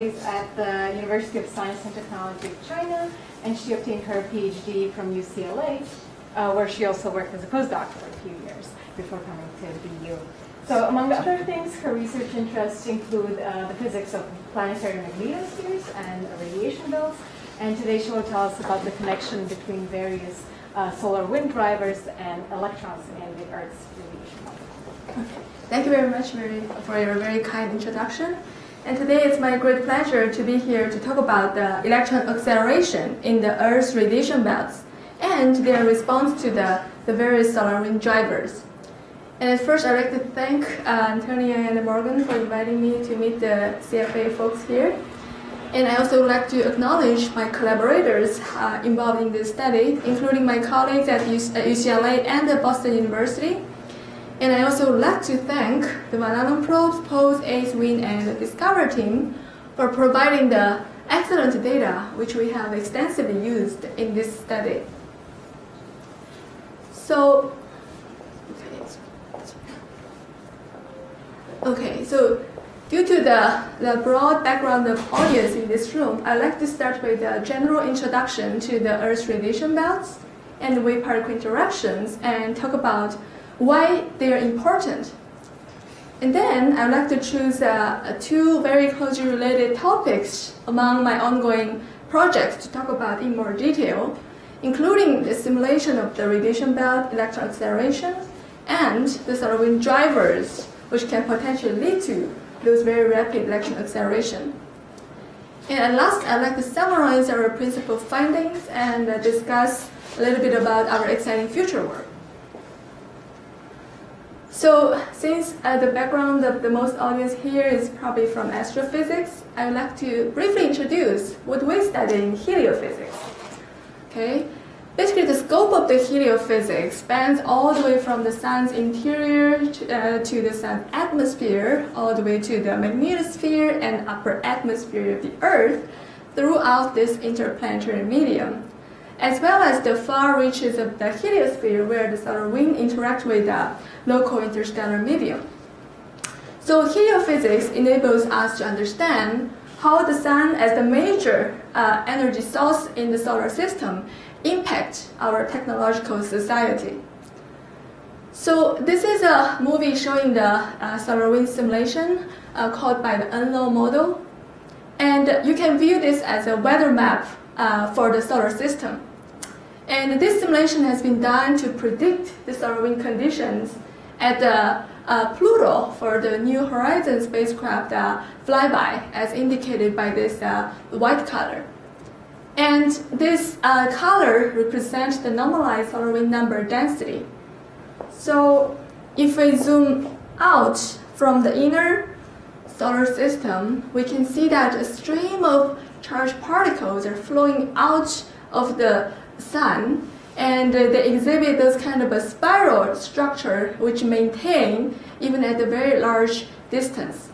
at the University of Science and Technology of China, and she obtained her PhD from UCLA, where she also worked as a postdoc for a few years before coming to the BU. So among other things, her research interests include the physics of planetary magnetospheres and radiation belts, and today she will tell us about the connection between various solar wind drivers and electrons in the Earth's radiation belt. Okay. Thank you very much for your very kind introduction. And today it's my great pleasure to be here to talk about the electron acceleration in the Earth's radiation belts and their response to the various solar wind drivers. And at first, I'd like to thank Antonia and Morgan for inviting me to meet the CFA folks here. And I also would like to acknowledge my collaborators involved in this study, including my colleagues at UCLA and at Boston University. And I also would like to thank the Van Allen probes, POSE, ACE, WIN, and the Discover team for providing the excellent data which we have extensively used in this study. So, so due to the broad background of audience in this room, I'd like to start with a general introduction to the Earth's radiation belts and wave particle interactions and talk about why they are important. And then I'd like to choose two very closely related topics among my ongoing projects to talk about in more detail, including the simulation of the radiation belt electron acceleration and the solar wind drivers, which can potentially lead to those very rapid electron acceleration. And at last, I'd like to summarize our principal findings and discuss a little bit about our exciting future work. So, since the background of the most audience here is probably from astrophysics, I would like to briefly introduce what we study in heliophysics. Okay? Basically, the scope of the heliophysics spans all the way from the sun's interior to the sun's atmosphere, all the way to the magnetosphere and upper atmosphere of the Earth throughout this interplanetary medium, as well as the far reaches of the heliosphere where the solar wind interact with the local interstellar medium. So heliophysics enables us to understand how the sun as the major energy source in the solar system impact our technological society. So this is a movie showing the solar wind simulation called by the ENLIL model. And you can view this as a weather map for the solar system. And this simulation has been done to predict the solar wind conditions at Pluto for the New Horizons spacecraft flyby, as indicated by this white color. And this color represents the normalized solar wind number density. So if we zoom out from the inner solar system, we can see that a stream of charged particles are flowing out of the sun, and they exhibit those kind of a spiral structure which maintain even at a very large distance.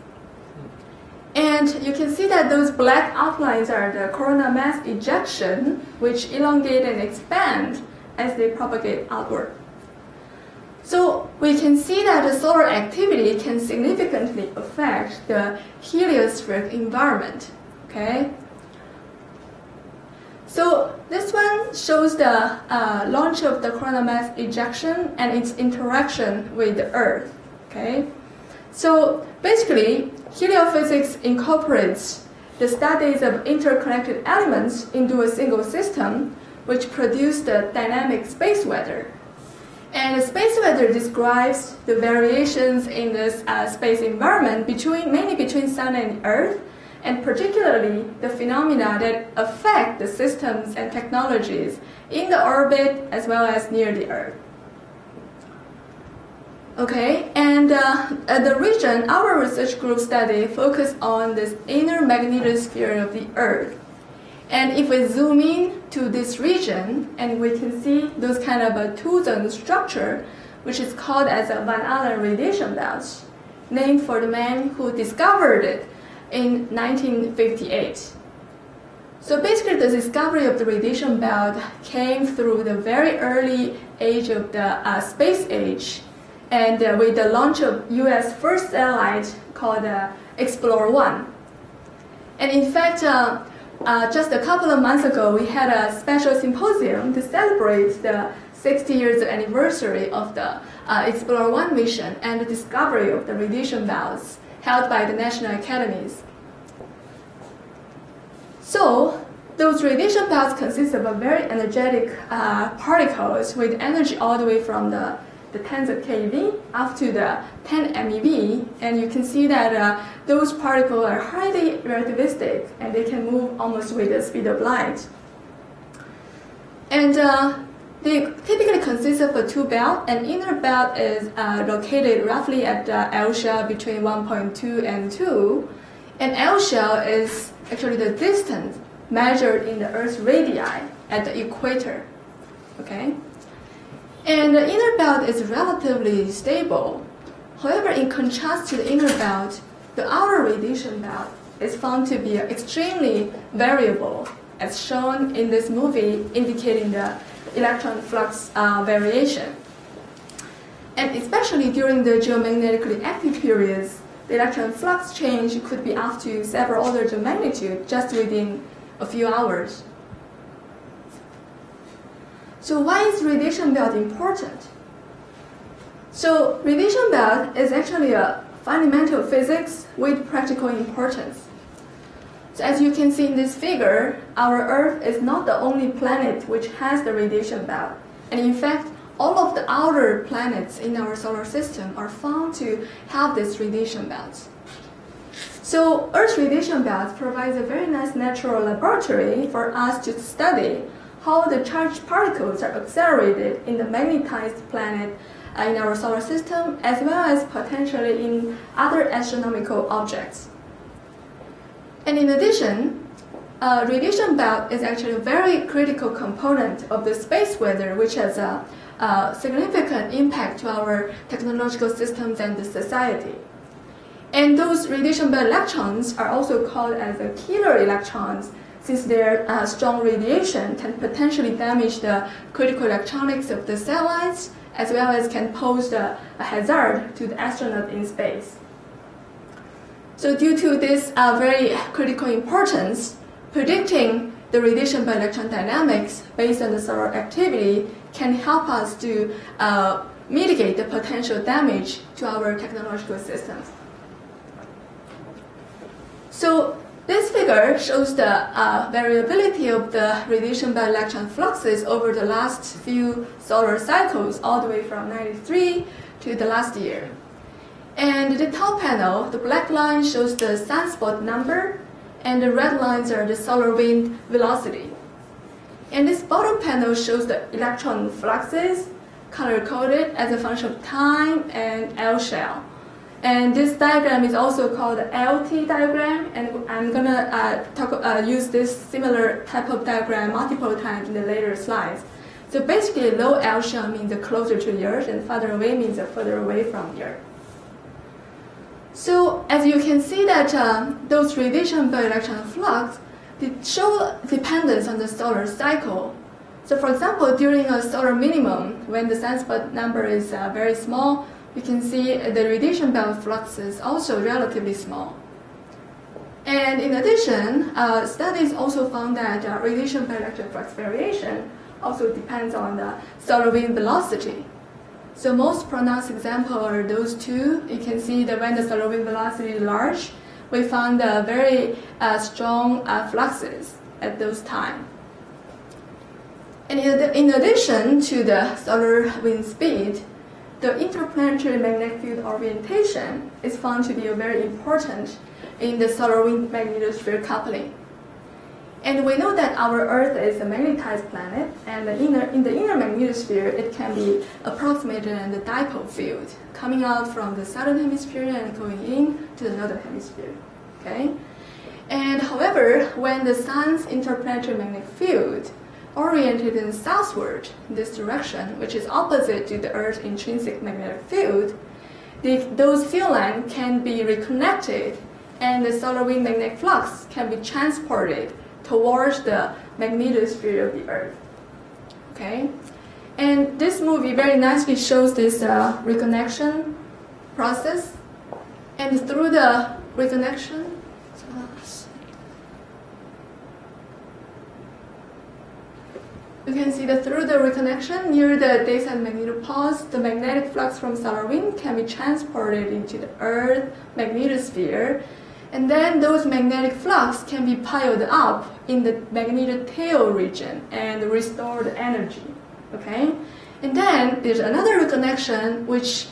And you can see that those black outlines are the coronal mass ejection, which elongate and expand as they propagate outward. So we can see that the solar activity can significantly affect the heliospheric environment. Okay? So this one shows the launch of the coronal mass ejection and its interaction with the Earth. Okay? So basically, heliophysics incorporates the studies of interconnected elements into a single system, which produce the dynamic space weather. And the space weather describes the variations in this space environment mainly between Sun and Earth, and particularly the phenomena that affect the systems and technologies in the orbit as well as near the Earth. Okay, and the region our research group study focused on this inner magnetosphere of the Earth. And if we zoom in to this region, and we can see those kind of a two-zone structure, which is called as a Van Allen radiation belt, named for the man who discovered it in 1958. So basically the discovery of the radiation belt came through the very early age of the space age, and with the launch of US first satellite called Explorer 1. And in fact, just a couple of months ago, we had a special symposium to celebrate the 60 years anniversary of the Explorer 1 mission and the discovery of the radiation belts held by the national academies. So, those radiation belts consist of a very energetic particles with energy all the way from the tens of keV up to the 10 MeV, and you can see that those particles are highly relativistic and they can move almost with the speed of light. And they typically consist of a two belt, and inner belt is located roughly at the L shell between 1.2 and 2, and L shell is actually the distance measured in the Earth's radii at the equator. Okay? And the inner belt is relatively stable. However, in contrast to the inner belt, the outer radiation belt is found to be extremely variable, as shown in this movie, indicating the electron flux variation. And especially during the geomagnetically active periods, the electron flux change could be up to several orders of magnitude just within a few hours. So why is radiation belt important? So radiation belt is actually a fundamental physics with practical importance. So as you can see in this figure, our Earth is not the only planet which has the radiation belt. And in fact, all of the outer planets in our solar system are found to have this radiation belt. So Earth's radiation belt provides a very nice natural laboratory for us to study how the charged particles are accelerated in the magnetized planet in our solar system, as well as potentially in other astronomical objects. And in addition, radiation belt is actually a very critical component of the space weather, which has a significant impact to our technological systems and the society. And those radiation belt electrons are also called as the killer electrons, since their strong radiation can potentially damage the critical electronics of the satellites, as well as can pose a hazard to the astronaut in space. So due to this very critical importance, predicting the radiation belt electron dynamics based on the solar activity can help us to mitigate the potential damage to our technological systems. So this figure shows the variability of the radiation belt electron fluxes over the last few solar cycles, all the way from 93 to the last year. And the top panel, the black line shows the sunspot number, and the red lines are the solar wind velocity. And this bottom panel shows the electron fluxes, color-coded as a function of time and L shell. And this diagram is also called the LT diagram, and I'm gonna use this similar type of diagram multiple times in the later slides. So basically, low L shell means closer to the Earth, and farther away means further away from the Earth. So as you can see that those radiation belt electron flux, they show dependence on the solar cycle. So for example, during a solar minimum, when the sunspot number is very small, you can see the radiation belt flux is also relatively small. And in addition, studies also found that radiation belt electron flux variation also depends on the solar wind velocity. So most pronounced example are those two. You can see that when the solar wind velocity is large, we found very strong fluxes at those times. And in addition to the solar wind speed, the interplanetary magnetic field orientation is found to be very important in the solar wind magnetosphere coupling. And we know that our Earth is a magnetized planet, and in the inner magnetosphere, it can be approximated in the dipole field, coming out from the southern hemisphere and going in to the northern hemisphere. Okay? And however, when the sun's interplanetary magnetic field oriented in southward in this direction, which is opposite to the Earth's intrinsic magnetic field, those field lines can be reconnected, and the solar wind magnetic flux can be transported towards the magnetosphere of the Earth. Okay? And this movie very nicely shows this reconnection process. And through the reconnection, you can see that through the reconnection near the day-side magnetopoles, the magnetic flux from solar wind can be transported into the Earth magnetosphere, and then those magnetic flux can be piled up in the magnetotail region and restore the energy. Okay, and then there's another reconnection which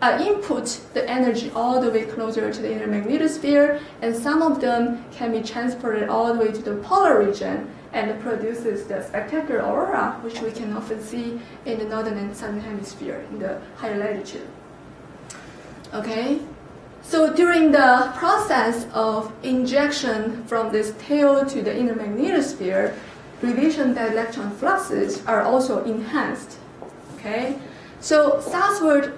input the energy all the way closer to the inner magnetosphere, and some of them can be transported all the way to the polar region and produces the spectacular aurora, which we can often see in the northern and southern hemisphere in the higher latitude. Okay, so during the process of injection from this tail to the inner magnetosphere, radiation dielectron fluxes are also enhanced. Okay, so southward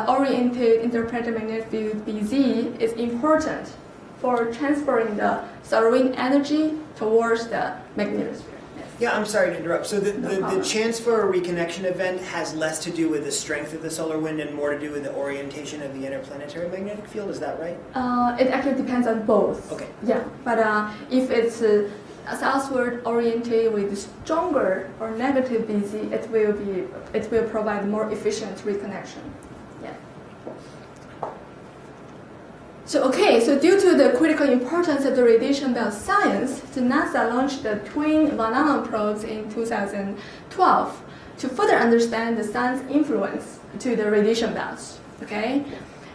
oriented interplanetary magnetic field BZ is important for transferring the solar wind energy towards the magnetosphere. Yes. Yeah, I'm sorry to interrupt. So the problem. chance for a reconnection event has less to do with the strength of the solar wind and more to do with the orientation of the interplanetary magnetic field. Is that right? It actually depends on both. Okay. Yeah, but if it's southward oriented with stronger or negative BZ, it will provide more efficient reconnection. Yeah. So due to the critical importance of the radiation belt science, the NASA launched the twin Van Allen probes in 2012 to further understand the sun's influence to the radiation belts. Okay,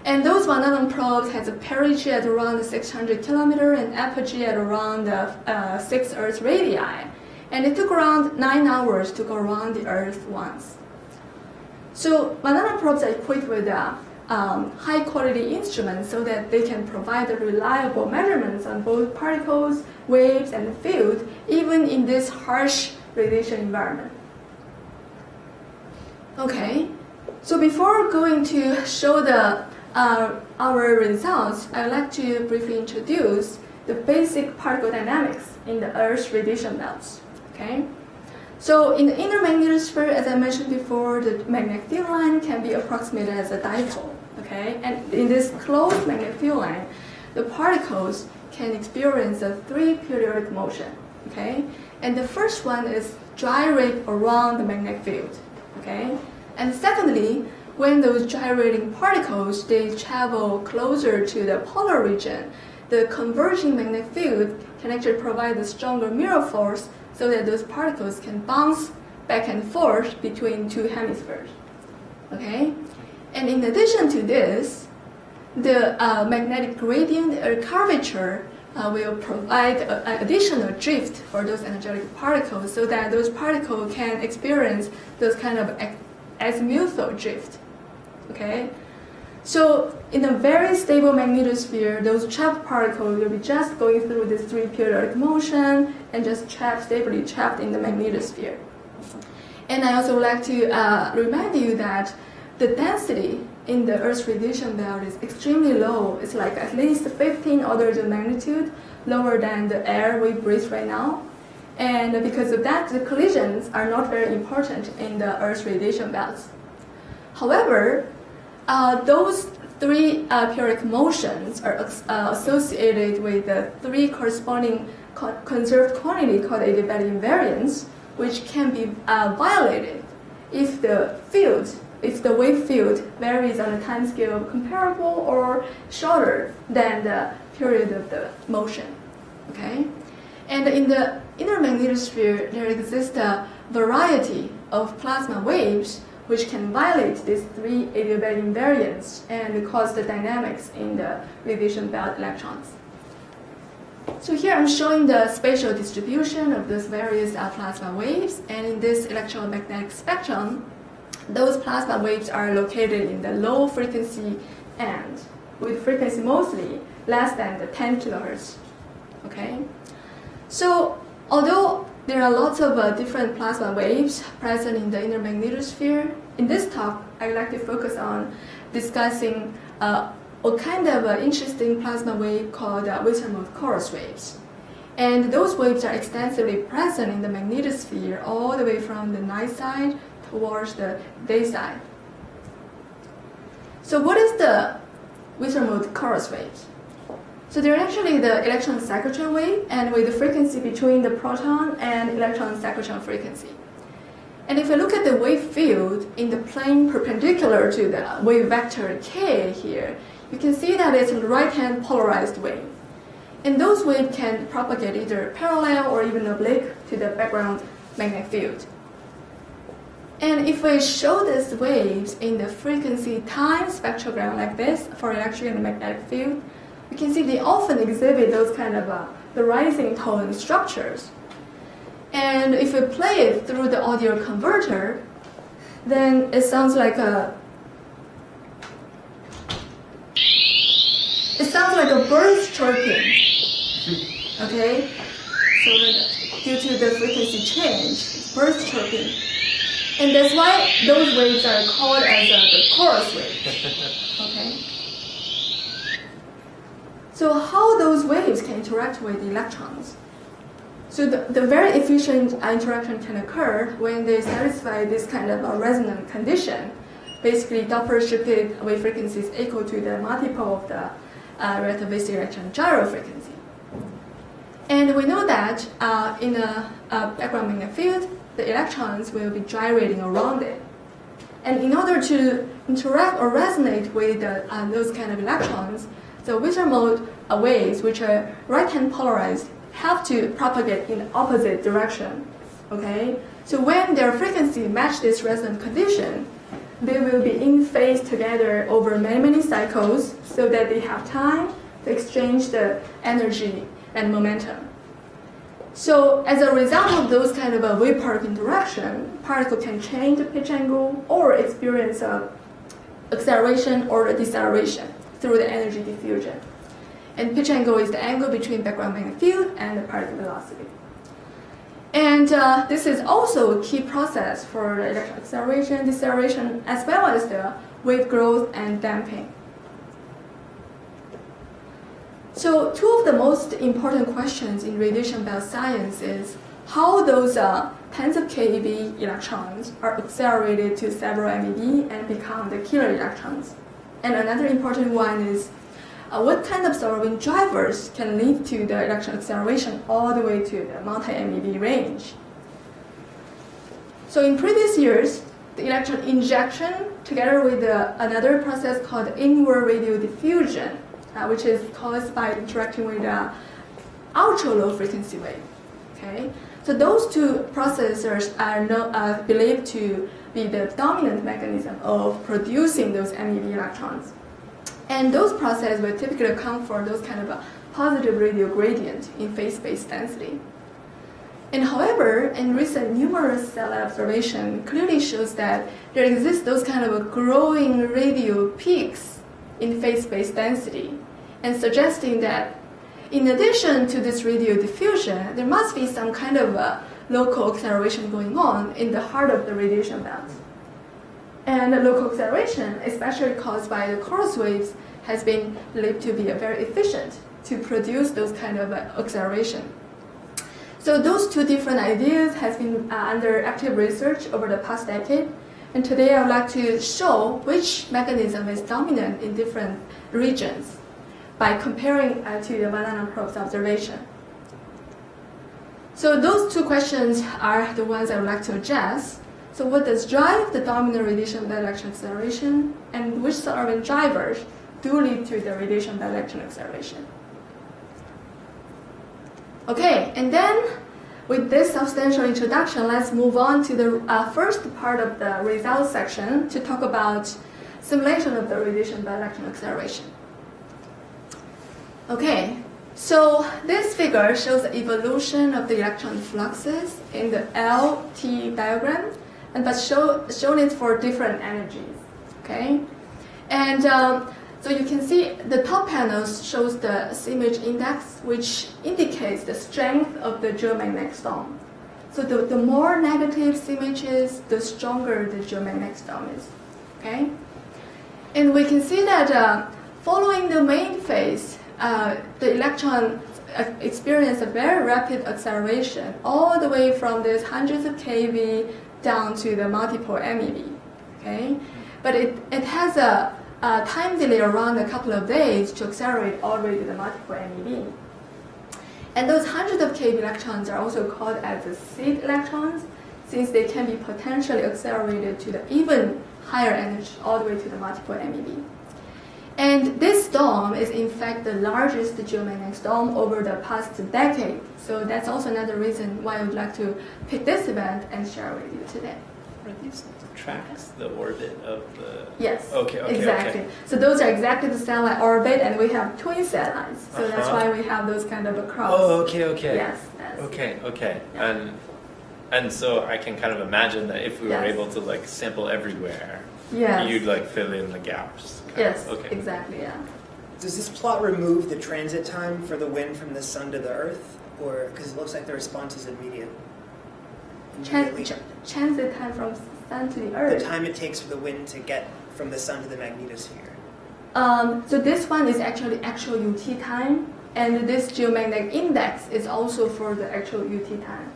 and those Van Allen probes has a perigee at around 600 kilometer and apogee at around 6 Earth radii, and it took around 9 hours to go around the Earth once. So Van Allen probes are equipped with high quality instruments so that they can provide reliable measurements on both particles, waves, and field, even in this harsh radiation environment. Okay, so before going to show our results, I'd like to briefly introduce the basic particle dynamics in the Earth's radiation belts. Okay, so in the inner magnetosphere, as I mentioned before, the magnetic field line can be approximated as a dipole. Okay, and in this closed magnetic field line, the particles can experience a 3 periodic motion. Okay, and the first one is gyrate around the magnetic field. Okay, and secondly, when those gyrating particles they travel closer to the polar region, the converging magnetic field can actually provide a stronger mirror force so that those particles can bounce back and forth between two hemispheres. Okay, and in addition to this, the magnetic gradient or curvature will provide additional drift for those energetic particles so that those particles can experience those kind of azimuthal drift. Okay, so in a very stable magnetosphere, those trapped particles will be just going through this 3 periodic motion and just stably trapped in the magnetosphere. And I also would like to remind you that the density in the Earth's radiation belt is extremely low. It's like at least 15 orders of magnitude lower than the air we breathe right now. And because of that, the collisions are not very important in the Earth's radiation belts. However, those 3 periodic motions are associated with the 3 corresponding conserved quantity called adiabatic invariants, which can be violated if the wave field varies on a time scale comparable or shorter than the period of the motion. Okay, and in the inner magnetosphere, there exists a variety of plasma waves which can violate these 3 adiabatic invariants and cause the dynamics in the radiation belt electrons. So here I'm showing the spatial distribution of those various plasma waves, and in this electromagnetic spectrum, those plasma waves are located in the low frequency end, with frequency mostly less than the 10 kilohertz. Okay, so although there are lots of different plasma waves present in the inner magnetosphere, in this talk I would like to focus on discussing a kind of interesting plasma wave called Wither-Mode chorus waves. And those waves are extensively present in the magnetosphere all the way from the night side towards the day side. So what is the Wither-Mode chorus waves? So they're actually the electron cyclotron wave, and with the frequency between the proton and electron cyclotron frequency. And if you look at the wave field in the plane perpendicular to the wave vector k here, you can see that it's a right-hand polarized wave. And those waves can propagate either parallel or even oblique to the background magnetic field. And if we show these waves in the frequency time spectrogram like this for electric and magnetic field, we can see they often exhibit those kind of the rising tone structures. And if we play it through the audio converter, then it sounds like a bird chirping. Okay, so due to the frequency change, birds chirping, and that's why those waves are called as the chorus waves. Okay. So how those waves can interact with electrons? So the very efficient interaction can occur when they satisfy this kind of a resonant condition. Basically, Doppler shifted wave frequency is equal to the multiple of the relativistic electron gyro frequency. And we know that in a background magnetic field, the electrons will be gyrating around it. And in order to interact or resonate with those kind of electrons, the Witcher mode waves, which are right-hand polarized, have to propagate in the opposite direction. Okay? So when their frequency match this resonant condition, they will be in phase together over many, many cycles so that they have time to exchange the energy and momentum. So as a result of those kind of a wave particle interaction, particle can change the pitch angle or experience acceleration or deceleration through the energy diffusion. And pitch angle is the angle between background magnetic field and the particle velocity. And this is also a key process for the electron acceleration, deceleration, as well as the wave growth and damping. So two of the most important questions in radiation bioscience is how those tens of keV electrons are accelerated to several MeV and become the killer electrons. And another important one is what kind of absorbing drivers can lead to the electron acceleration all the way to the multi-MeV range. So in previous years, the electron injection together with another process called inward radial diffusion, which is caused by interacting with ultra-low frequency wave. Okay? So those two processes are believed to be the dominant mechanism of producing those MeV electrons. And those processes will typically account for those kind of a positive radial gradient in phase space density. And however, in recent numerous satellite observation clearly shows that there exists those kind of a growing radial peaks in phase space density, and suggesting that in addition to this radial diffusion, there must be some kind of a local acceleration going on in the heart of the radiation belt. And the local acceleration, especially caused by the chorus waves, has been believed to be very efficient to produce those kind of acceleration. So those two different ideas has been under active research over the past decade. And today I would like to show which mechanism is dominant in different regions by comparing to the banana probe's observation. So those two questions are the ones I would like to address. So what does drive the dominant radiation dielectric acceleration, and which surrounding drivers do lead to the radiation dielectric acceleration? Okay, and then with this substantial introduction, let's move on to the first part of the results section to talk about simulation of the radiation dielectric acceleration. Okay, so this figure shows the evolution of the electron fluxes in the LT diagram, but shown it for different energies. Okay, and so you can see the top panel shows the image index, which indicates the strength of the geomagnetic storm. So the more negative images, the stronger the geomagnetic storm is. Okay, and we can see that following the main phase, the electron experience a very rapid acceleration all the way from this hundreds of keV down to the multiple MeV. Okay, but it has a time delay around a couple of days to accelerate all the way to the multiple MeV. And those hundreds of keV electrons are also called as the seed electrons. since they can be potentially accelerated to the even higher energy, all the way to the multiple MeV. And this storm is in fact the largest geomagnetic storm over the past decade. So that's also another reason why I would like to pick this event and share with you today. Are these tracks the orbit of the... Yes, Okay, exactly. okay. So those are exactly the satellite orbit, and we have twin satellites. So that's Uh-huh. why we have those kind of a cross. Oh, okay. Yes. Yes. Okay. Yeah. And so I can kind of imagine that if we were Yes. able to like sample everywhere, Yes. you'd like fill in the gaps. Yes. Okay. Exactly. Yeah. Does this plot remove the transit time for the wind from the sun to the earth, or because it looks like the response is immediate? Transit time from sun to the The earth. time it takes for the wind to get from the sun to the magnetosphere. So this one is actually actual UT time, and this geomagnetic index is also for the actual UT time.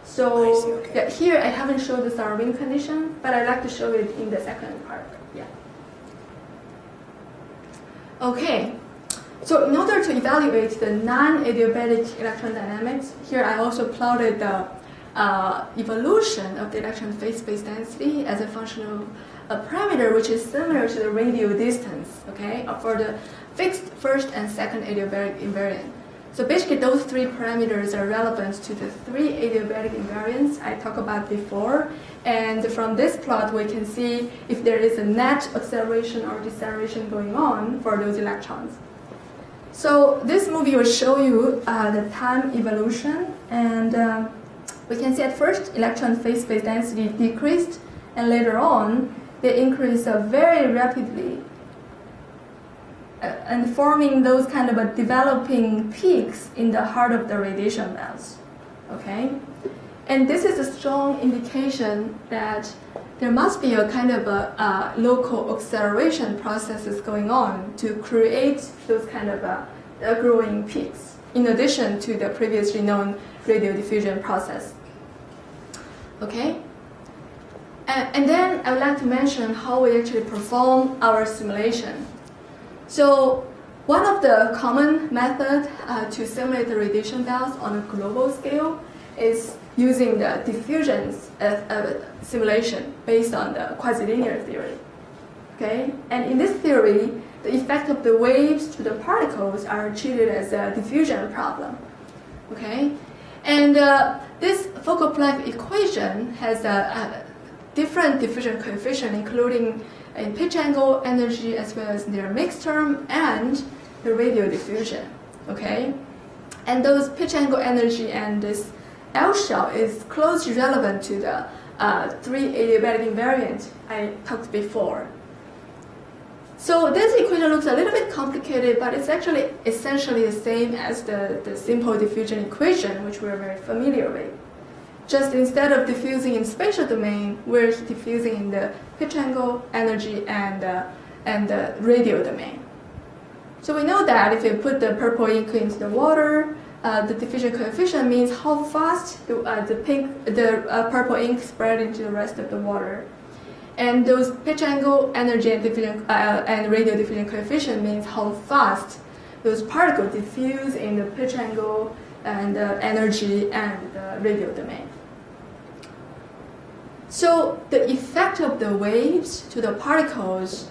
So I see, okay. yeah, here I haven't shown the surrounding condition, but I'd like to show it in the second part. Yeah. Okay. So in order to evaluate the non-adiabatic electron dynamics, here I also plotted the evolution of the electron phase space density as a function of a parameter which is similar to the radial distance, okay, for the fixed first and second adiabatic invariant. So basically those three parameters are relevant to the three adiabatic invariants I talked about before. And from this plot we can see if there is a net acceleration or deceleration going on for those electrons. So this movie will show you the time evolution, and we can see at first electron phase space density decreased, and later on they increase very rapidly and forming those kind of developing peaks in the heart of the radiation belts. Okay, and this is a strong indication that there must be a kind of a local acceleration processes going on to create those kind of growing peaks, in addition to the previously known radial diffusion process. Okay, and then I would like to mention how we actually perform our simulation. So one of the common methods to simulate the radiation belts on a global scale is using the diffusion simulation based on the quasi-linear theory. Okay, and in this theory, the effect of the waves to the particles are treated as a diffusion problem. Okay, and this Fokker-Planck equation has a different diffusion coefficient, including in pitch angle, energy, as well as their mixed term and the radial diffusion. Okay, and those pitch angle, energy, and this L shell is closely relevant to the three adiabatic invariants I talked before. So this equation looks a little bit complicated, but it's actually essentially the same as the simple diffusion equation, which we're very familiar with. Just instead of diffusing in spatial domain, we're diffusing in the pitch angle, energy, and the radial domain. So we know that if you put the purple ink into the water, the diffusion coefficient means how fast the purple ink spread into the rest of the water. And those pitch angle, energy, and diffusion and radial diffusion coefficient means how fast those particles diffuse in the pitch angle and the energy and the radial domain. So the effect of the waves to the particles,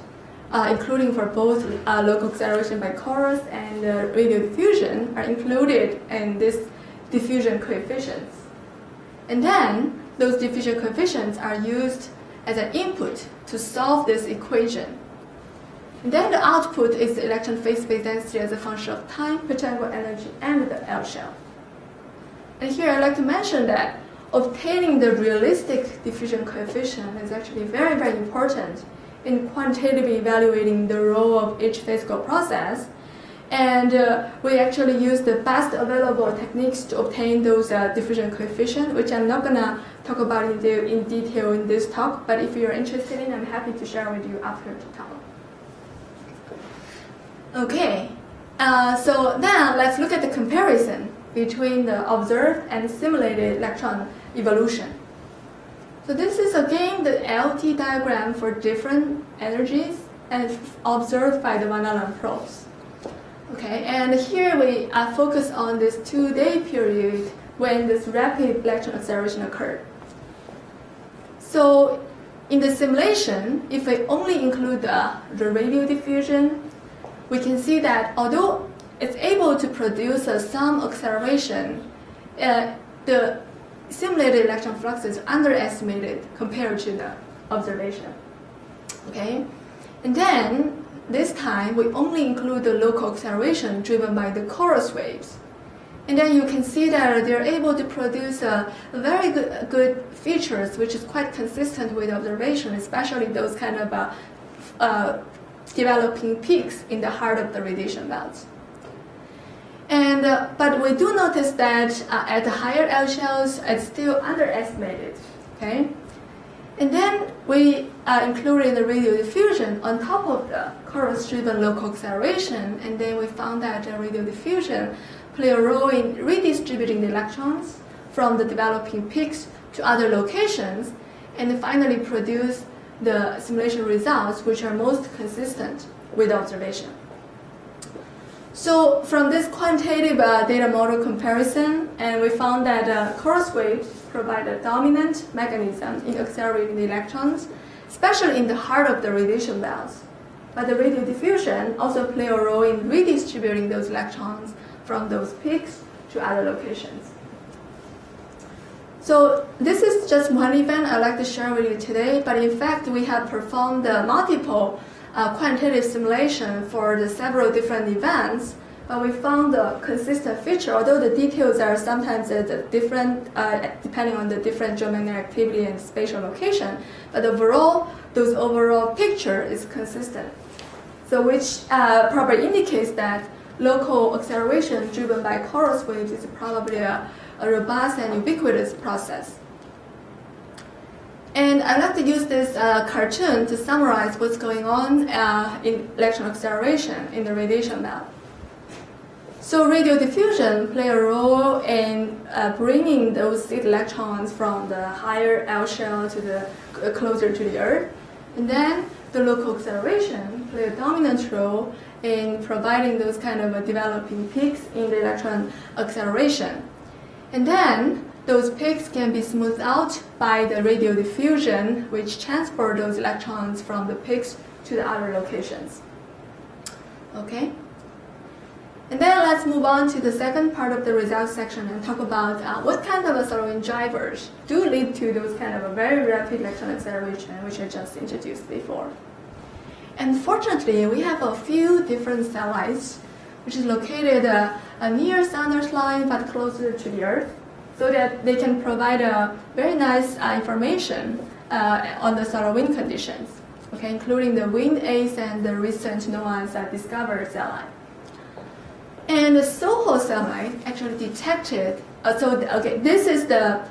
including for both local acceleration by chorus and radial diffusion, are included in this diffusion coefficients. And then those diffusion coefficients are used as an input to solve this equation. And then the output is the electron phase space density as a function of time, pitch angle, energy, and the L shell. And here I'd like to mention that obtaining the realistic diffusion coefficient is actually very, very important in quantitatively evaluating the role of each physical process. And we actually use the best available techniques to obtain those diffusion coefficients, which I'm not going to talk about in detail in this talk, but if you're interested in, I'm happy to share with you after the talk. Okay, so now let's look at the comparison between the observed and simulated electron evolution. So this is again the LT diagram for different energies and observed by the Van Allen probes. Okay, and here we focus on this 2-day period when this rapid electron acceleration occurred. So in the simulation, if we only include the radial diffusion, we can see that although it's able to produce some acceleration, the simulated electron flux is underestimated compared to the observation. Okay, and then this time we only include the local acceleration driven by the chorus waves. And then you can see that they're able to produce very good features, which is quite consistent with observation, especially those kind of developing peaks in the heart of the radiation belts. And but we do notice that at the higher L shells, it's still underestimated. Okay, and then we included the radial diffusion on top of the chorus-driven local acceleration, and then we found that the radial diffusion play a role in redistributing the electrons from the developing peaks to other locations, and finally produce the simulation results which are most consistent with observation. So from this quantitative data model comparison, and we found that chorus waves provide a dominant mechanism in accelerating the electrons, especially in the heart of the radiation belts. But the radial diffusion also play a role in redistributing those electrons from those peaks to other locations. So this is just one event I'd like to share with you today, but in fact we have performed multiple quantitative simulation for the several different events, but we found a consistent feature, although the details are sometimes different depending on the different geomagnetic activity and spatial location, but overall, those overall picture is consistent. So which probably indicates that local acceleration driven by chorus waves is probably a robust and ubiquitous process. And I'd like to use this cartoon to summarize what's going on in electron acceleration in the radiation belt. So radial diffusion play a role in bringing those seed electrons from the higher L shell to the closer to the Earth. And then the local acceleration play a dominant role in providing those kind of developing peaks in the electron acceleration. And then those peaks can be smoothed out by the radial diffusion, which transport those electrons from the peaks to the other locations. Okay? And then let's move on to the second part of the results section and talk about what kind of acceleration drivers do lead to those kind of a very rapid electron acceleration, which I just introduced before. And fortunately, we have a few different satellites, which is located near Sun Earth line but closer to the Earth, so that they can provide a very nice information on the solar wind conditions, okay, including the wind ACE and the recent NOAA's discovered satellite. And the SOHO satellite actually detected, this is the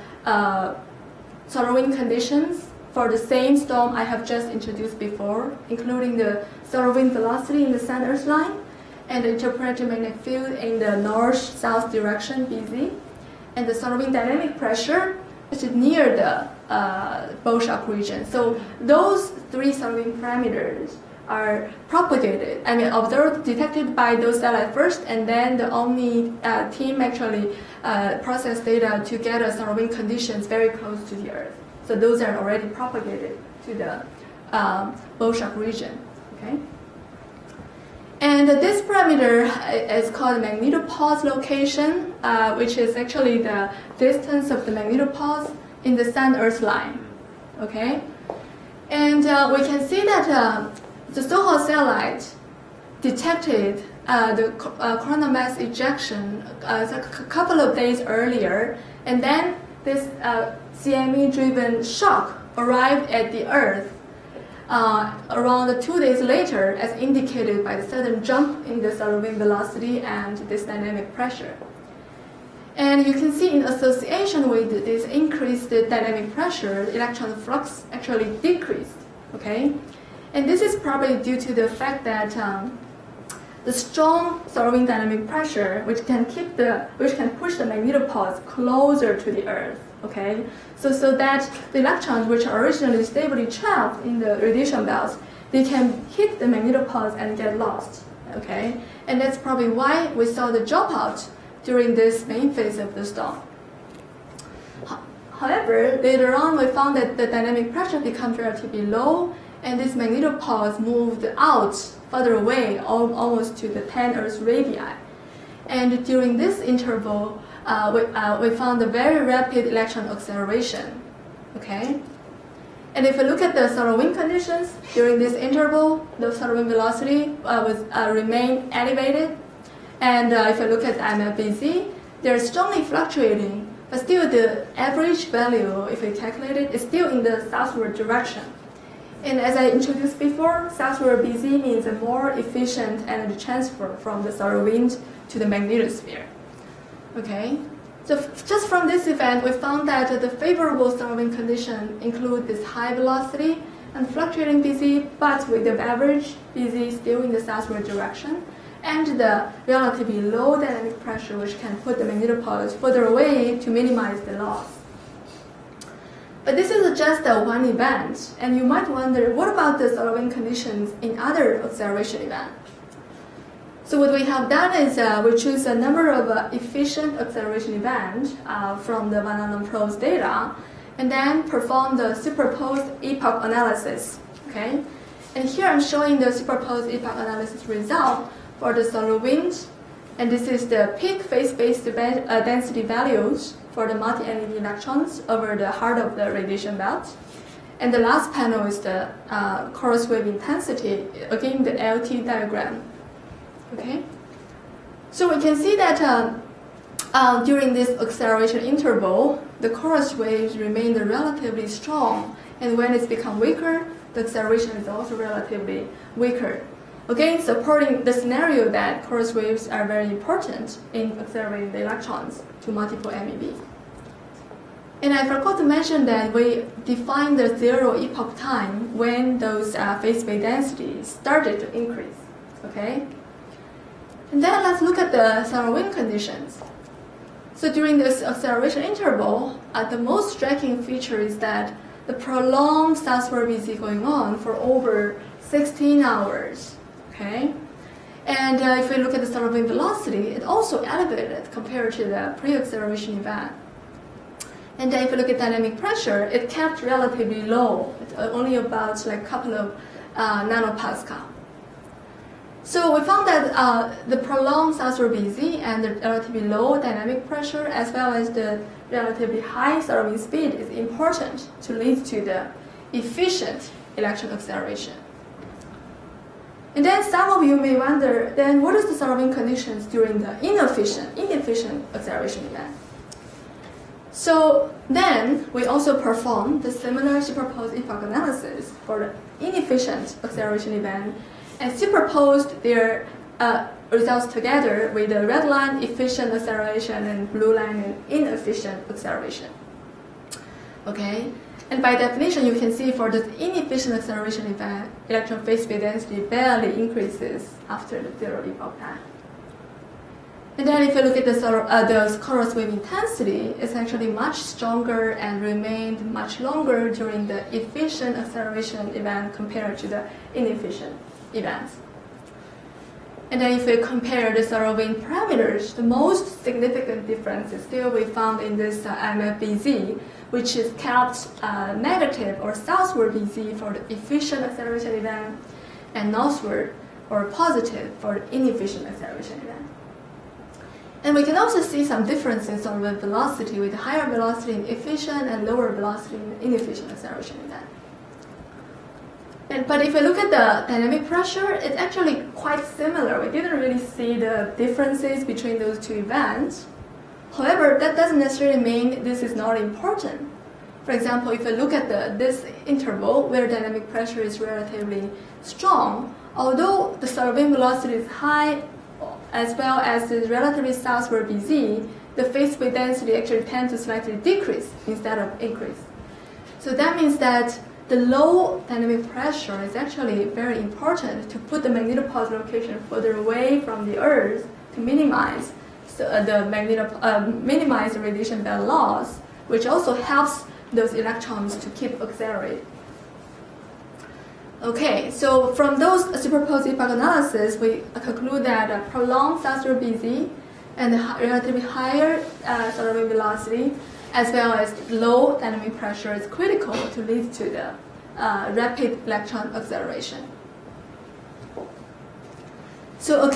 solar wind conditions for the same storm I have just introduced before, including the solar wind velocity in the Sun-Earth line, and the interplanetary magnetic field in the north-south direction, BZ, and the solar wind dynamic pressure, which is near the bow shock region. So those three solar wind parameters are propagated, observed, detected by those satellites first, and then the Omni team actually process data to get a solar wind conditions very close to the Earth. So those are already propagated to the bow shock region. Okay. And this parameter is called magnetopause location, which is actually the distance of the magnetopause in the Sun-Earth line. Okay, and we can see that the SOHO satellite detected the coronal mass ejection a couple of days earlier, and then this CME-driven shock arrived at the Earth around 2 days later, as indicated by the sudden jump in the solar wind velocity and this dynamic pressure. And you can see in association with this increased dynamic pressure, electron flux actually decreased. Okay, and this is probably due to the fact that the strong solar wind dynamic pressure, which can push the magnetopause closer to the Earth. Okay, so that the electrons, which are originally stably trapped in the radiation belts, they can hit the magnetopause and get lost. Okay, and that's probably why we saw the dropout during this main phase of the storm. However, later on we found that the dynamic pressure becomes relatively low, and these magnetopods moved out further away, almost to the 10 Earth radii. And during this interval, we found a very rapid electron acceleration. Okay? And if we look at the solar wind conditions during this interval, the solar wind velocity remained elevated. And if you look at MFBZ, they're strongly fluctuating, but still the average value, if we calculate it, is still in the southward direction. And as I introduced before, southward BZ means a more efficient energy transfer from the solar wind to the magnetosphere. Okay? So just from this event, we found that the favorable solar wind condition include this high velocity and fluctuating BZ, but with the average BZ still in the southward direction, and the relatively low dynamic pressure, which can put the magnetopods further away to minimize the loss. But this is just one event, and you might wonder, what about the solar wind conditions in other acceleration events? So what we have done is we choose a number of efficient acceleration events from the Van Allen probes data, and then perform the superposed epoch analysis. Okay, and here I'm showing the superposed epoch analysis result for the solar wind, and this is the peak phase-space density values for the multi-energy electrons over the heart of the radiation belt. And the last panel is the chorus wave intensity, again the LT diagram. Okay, so we can see that during this acceleration interval, the chorus waves remain relatively strong, and when it's become weaker, the acceleration is also relatively weaker. Again, supporting the scenario that chorus waves are very important in accelerating the electrons to multiple MeV. And I forgot to mention that we defined the zero epoch time when those phase-space densities started to increase. Okay? And then let's look at the solar wind conditions. So during this acceleration interval, the most striking feature is that the prolonged southward BZ going on for over 16 hours. Okay, and if we look at the solar wind velocity, it also elevated compared to the pre-acceleration event. And then if you look at dynamic pressure, it kept relatively low. It's only about like a couple of nanopascal. So we found that the prolonged southward BZ and the relatively low dynamic pressure, as well as the relatively high solar wind speed, is important to lead to the efficient electron acceleration. And then some of you may wonder, then what is the solar wind conditions during the inefficient acceleration event? So then we also perform the similar superposed epoch analysis for the inefficient acceleration event and superposed their results together with the red line efficient acceleration and blue line inefficient acceleration. Okay? And by definition, you can see for the inefficient acceleration event, electron phase-space density barely increases after the zero epoch time. And then if you look at the chorus wave intensity, it's actually much stronger and remained much longer during the efficient acceleration event compared to the inefficient events. And then if we compare the solar wind parameters, the most significant difference is still we found in this MFBZ, which is kept negative or southward BZ for the efficient acceleration event and northward or positive for the inefficient acceleration event. And we can also see some differences on the velocity with higher velocity in efficient and lower velocity in inefficient acceleration event. But if we look at the dynamic pressure, it's actually quite similar. We didn't really see the differences between those two events. However, that doesn't necessarily mean this is not important. For example, if we look at this interval where dynamic pressure is relatively strong, although the solar wind velocity is high as well as the relatively southward BZ, the phase-space density actually tends to slightly decrease instead of increase. So that means that the low dynamic pressure is actually very important to put the magnetopause location further away from the Earth to minimize minimize the radiation belt loss, which also helps those electrons to keep accelerating. Okay, so from those superposed epoch analysis, we conclude that a prolonged southward BZ and a relatively higher solar wind velocity as well as low dynamic pressure is critical to lead to the rapid electron acceleration. So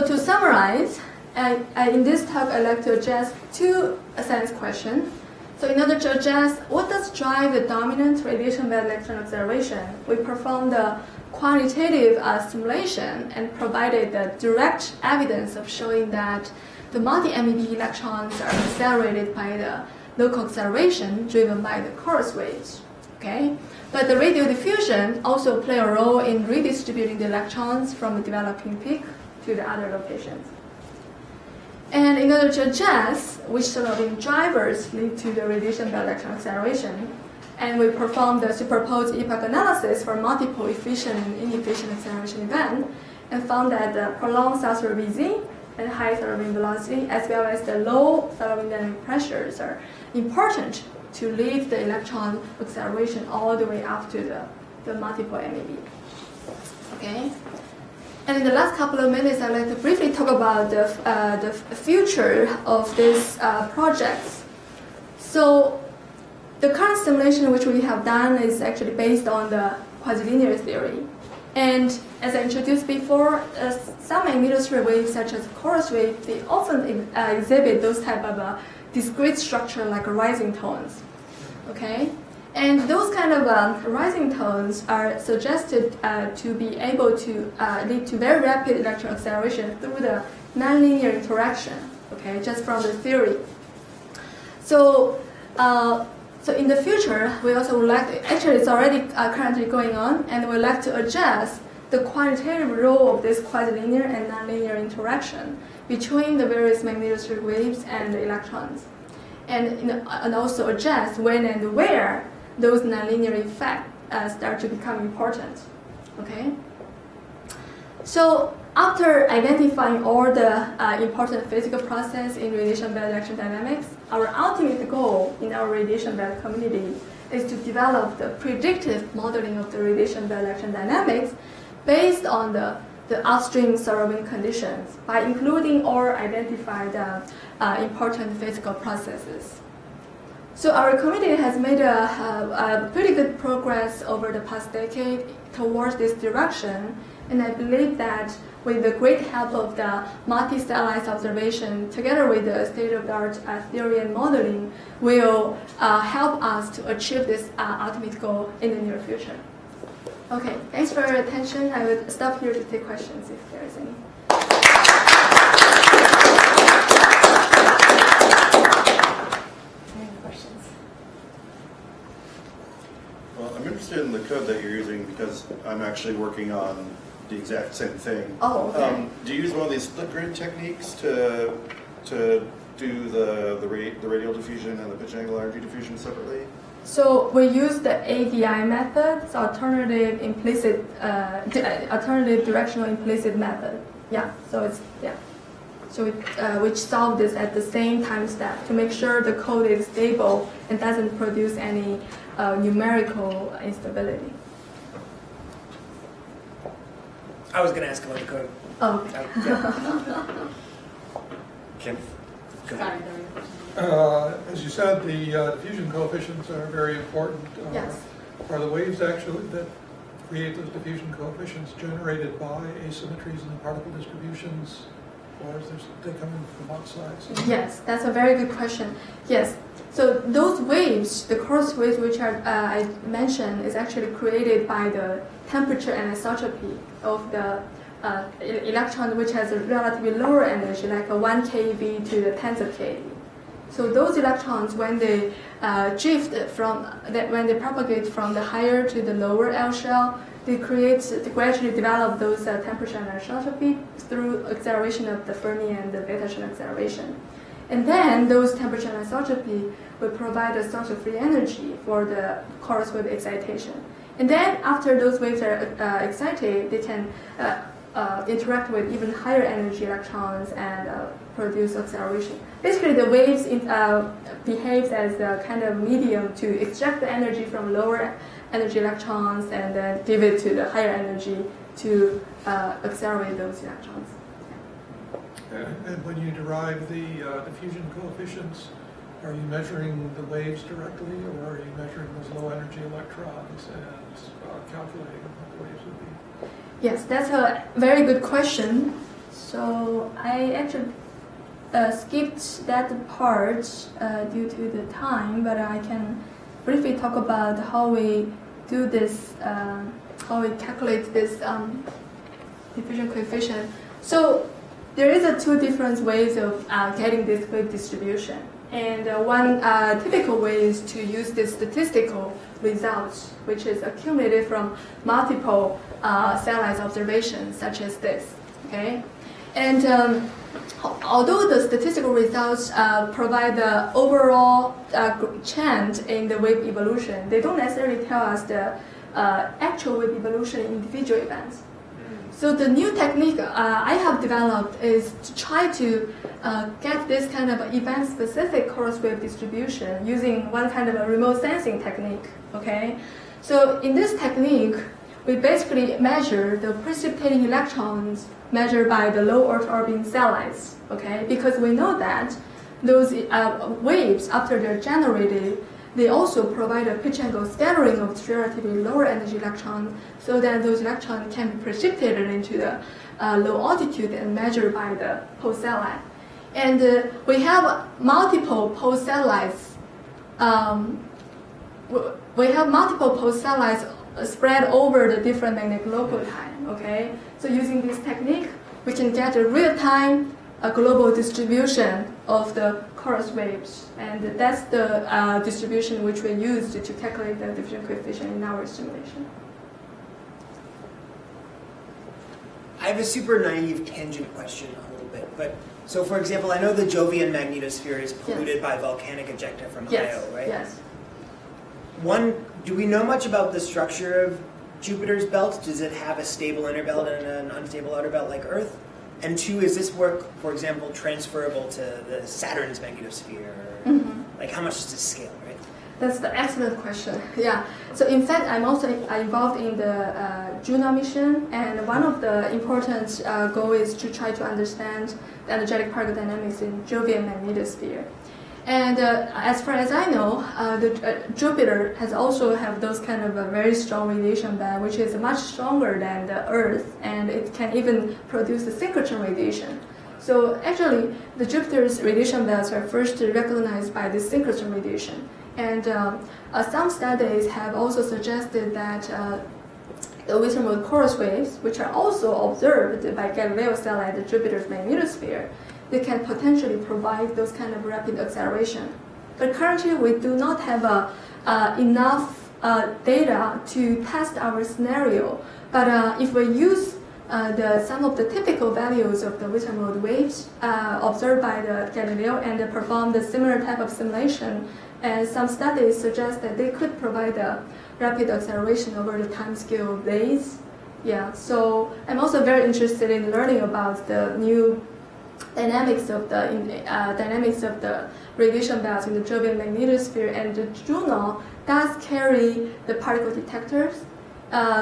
to summarize, in this talk I'd like to address two science questions. So in order to address what does drive the dominant radiation-bound electron acceleration, we performed the quantitative simulation and provided the direct evidence of showing that the multi-MeV electrons are accelerated by the local acceleration driven by the chorus waves. Okay? But the radial diffusion also play a role in redistributing the electrons from the developing peak to the other locations. And in order to address which surrounding drivers lead to the radiation-bound electron acceleration, and we performed the superposed epoch analysis for multiple efficient and inefficient acceleration events, and found that the prolonged Salzer VZ and high Salzer velocity, as well as the low Salzer dynamic pressures, are important to lead the electron acceleration all the way up to the multiple MeV. Okay. And in the last couple of minutes, I'd like to briefly talk about the future of these projects. So the current simulation which we have done is actually based on the quasi-linear theory. And as I introduced before, some magnetosphere waves, such as chorus waves, they often exhibit those type of discrete structure like rising tones. Okay? And those kind of rising tones are suggested to be able to lead to very rapid electron acceleration through the nonlinear interaction, okay, just from the theory. So in the future, we also would like to, actually it's already currently going on, and we'd like to adjust the quantitative role of this quasi-linear and nonlinear interaction between the various magnetosphere waves and the electrons. And also adjust when and where those nonlinear effects start to become important. Okay? So after identifying all the important physical processes in radiation-bound electron dynamics, our ultimate goal in our radiation-bound community is to develop the predictive modeling of the radiation-bound electron dynamics based on the upstream surrounding conditions by including or identified important physical processes. So our community has made a pretty good progress over the past decade towards this direction, and I believe that with the great help of the multi-satellite observation, together with the state-of-the-art theory and modeling, will help us to achieve this ultimate goal in the near future. Okay, thanks for your attention. I will stop here to take questions if there is any. Well, I'm interested in the code that you're using because I'm actually working on the exact same thing. Oh, okay. Do you use one of these split grid techniques to do the radial diffusion and the pitch angle energy diffusion separately? So we use the ADI method, so alternative directional implicit method. Yeah. So it's So which solve this at the same time step to make sure the code is stable and doesn't produce any numerical instability. I was going to ask about the code. Oh, okay. Yeah. Kim? Go ahead. As you said, the diffusion coefficients are very important. Yes. Are the waves actually that create those diffusion coefficients generated by asymmetries in the particle distributions, or is they come in from outside? Yes, that's a very good question. Yes. So those waves, the chorus waves which I mentioned, is actually created by the temperature and isotropy of the electron, which has a relatively lower energy, like a 1 keV to the tens of keV. So those electrons, when they when they propagate from the higher to the lower L shell, they gradually develop those temperature and isotropy through acceleration of the Fermi and the beta shell acceleration. And then those temperature and isotropy will provide a source of free energy for the chorus wave excitation. And then after those waves are excited, they can interact with even higher energy electrons and produce acceleration. Basically, the waves behaves as a kind of medium to extract the energy from lower energy electrons and then give it to the higher energy to accelerate those electrons. And when you derive the diffusion coefficients, Are you measuring the waves directly, or are you measuring those low energy electrons and calculating what the waves would be? Yes, that's a very good question. So I actually skipped that part due to the time, but I can briefly talk about how we do this, how we calculate this diffusion coefficient. So there is two different ways of getting this wave distribution. And one typical way is to use the statistical results, which is accumulated from multiple satellite observations, such as this. Okay, and although the statistical results provide the overall trend in the wave evolution, they don't necessarily tell us the actual wave evolution in individual events. So the new technique I have developed is to try to get this kind of event-specific coarse wave distribution using one kind of a remote sensing technique. Okay, so in this technique, we basically measure the precipitating electrons measured by the low Earth orbiting satellites. Okay, because we know that those waves, after they're generated, they also provide a pitch angle scattering of relatively lower energy electrons, so that those electrons can be precipitated into the low altitude and measured by the host satellite. And we have multiple post satellites. We have multiple post satellites spread over the different magnetic local time. Okay, so using this technique, we can get a real-time global distribution of the coarse waves, and that's the distribution which we used to calculate the diffusion coefficient in our simulation. I have a super naive tangent question a little bit, but so for example, I know the Jovian magnetosphere is polluted by volcanic ejecta from Yes. Io, right? Yes. One, do we know much about the structure of Jupiter's belt? Does it have a stable inner belt and an unstable outer belt like Earth? And two, is this work, for example, transferable to the Saturn's magnetosphere? Mm-hmm. Like, how much does this scale, right? That's the excellent question. Yeah. So in fact, I'm also involved in the Juno mission, and one of the important goals is to try to understand the energetic particle dynamics in Jovian magnetosphere. And as far as I know, Jupiter has also have those kind of a very strong radiation band, which is much stronger than the Earth, and it can even produce the synchrotron radiation. So actually, the Jupiter's radiation belts are first recognized by the synchrotron radiation. And some studies have also suggested that the westernmost coarse waves, which are also observed by Galileo satellite at Jupiter's magnetosphere, they can potentially provide those kind of rapid acceleration. But currently, we do not have enough data to test our scenario. But if we use some of the typical values of the westernmost waves observed by the Galileo and perform the similar type of simulation, and some studies suggest that they could provide a rapid acceleration over the time scale of days. Yeah, so I'm also very interested in learning about the new dynamics of the radiation belts in the Jovian magnetosphere, and the Juno does carry the particle detectors,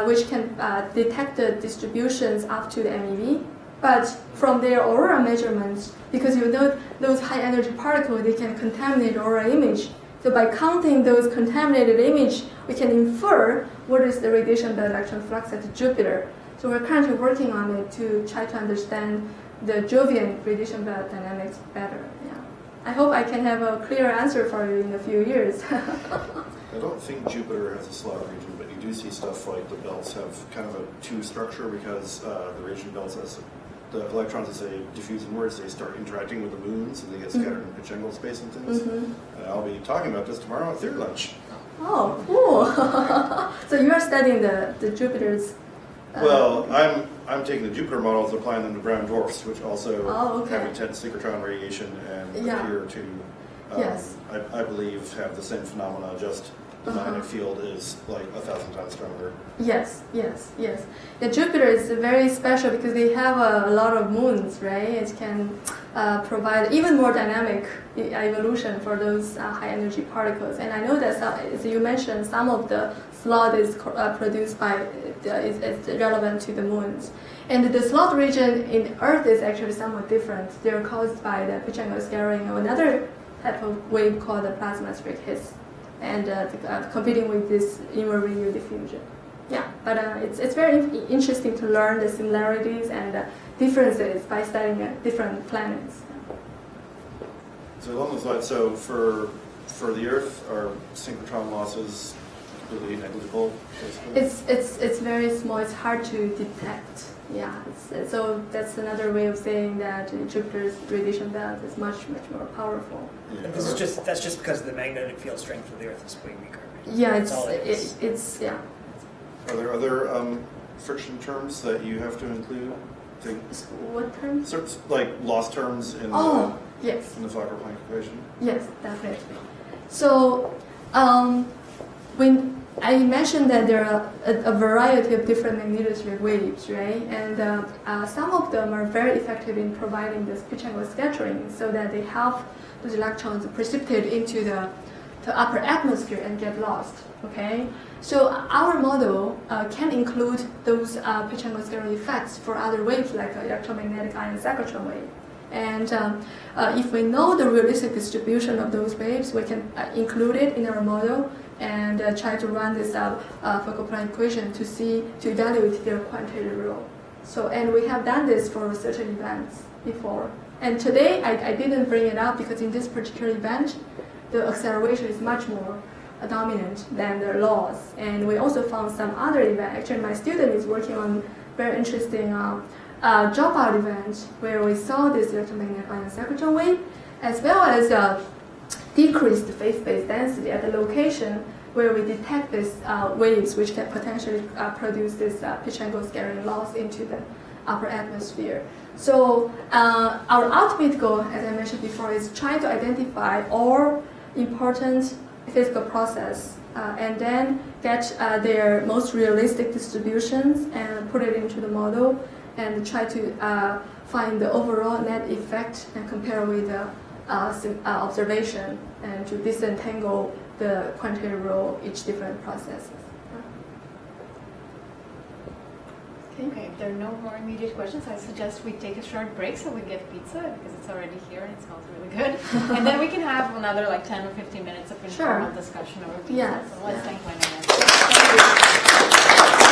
which can detect the distributions up to the MeV. But from their aurora measurements, because you know those high energy particles, they can contaminate aurora image. So by counting those contaminated images, we can infer what is the radiation belt electron flux at Jupiter. So we're currently working on it to try to understand the Jovian radiation belt dynamics better. Yeah, I hope I can have a clear answer for you in a few years. I don't think Jupiter has a slot region, but you do see stuff like the belts have kind of a two structure because the radiation belts, as the electrons, as they diffuse inwards, they start interacting with the moons and they get scattered in pitch angle space and things. Mm-hmm. I'll be talking about this tomorrow at theory lunch. Oh, cool! So you are studying the Jupiter's. Well, I'm taking the Jupiter models, applying them to brown dwarfs, which also have intense synchrotron radiation and appear to, yes. I believe, have the same phenomena, just the magnetic field is like 1,000 times stronger. Yes. The Jupiter is very special because they have a lot of moons, right? It can provide even more dynamic evolution for those high energy particles. And I know that as you mentioned, some of the slot is produced by is relevant to the moons. And the slot region in Earth is actually somewhat different. They're caused by the pitch angle scattering of another type of wave called the plasmaspheric hiss, and competing with this inverse diffusion. Yeah, but it's very interesting to learn the similarities and differences by studying different planets. So along those lines, so for the Earth, are synchrotron losses completely negligible? Basically? It's very small. It's hard to detect. Yeah. So that's another way of saying that Jupiter's radiation belt is much more powerful. Yeah. This is that's just because the magnetic field strength of the Earth is way weaker. Yeah, That's all it is. it's yeah. Are there other friction terms that you have to include? What terms? Sort of like loss terms in Oh, yes. the Fokker-Planck equation? Yes, definitely. So, when I mentioned that there are a variety of different magnetosphere waves, right? And some of them are very effective in providing this pitch angle scattering, so that they help those electrons precipitate into the upper atmosphere and get lost. Okay. So our model can include those pitch angle scattering effects for other waves like electromagnetic ion cyclotron wave. And if we know the realistic distribution of those waves, we can include it in our model and try to run this Fokker-Planck equation to evaluate their quantitative role. So, and we have done this for certain events before. And today I didn't bring it up because in this particular event, the acceleration is much more dominant than the loss. And we also found some other event. Actually, my student is working on very interesting dropout event where we saw this electromagnetic ion cyclotron wave, as well as decreased phase-space density at the location where we detect these waves, which can potentially produce this pitch angle scattering loss into the upper atmosphere. So our ultimate goal, as I mentioned before, is trying to identify all important physical process and then get their most realistic distributions and put it into the model and try to find the overall net effect and compare with the observation and to disentangle the quantitative role of each different processes. Okay, if there are no more immediate questions, I suggest we take a short break so we get pizza because it's already here and it smells really good. And then we can have another like 10 or 15 minutes of informal discussion over pizza. Yes. So let's thank Wen Li. Thank you.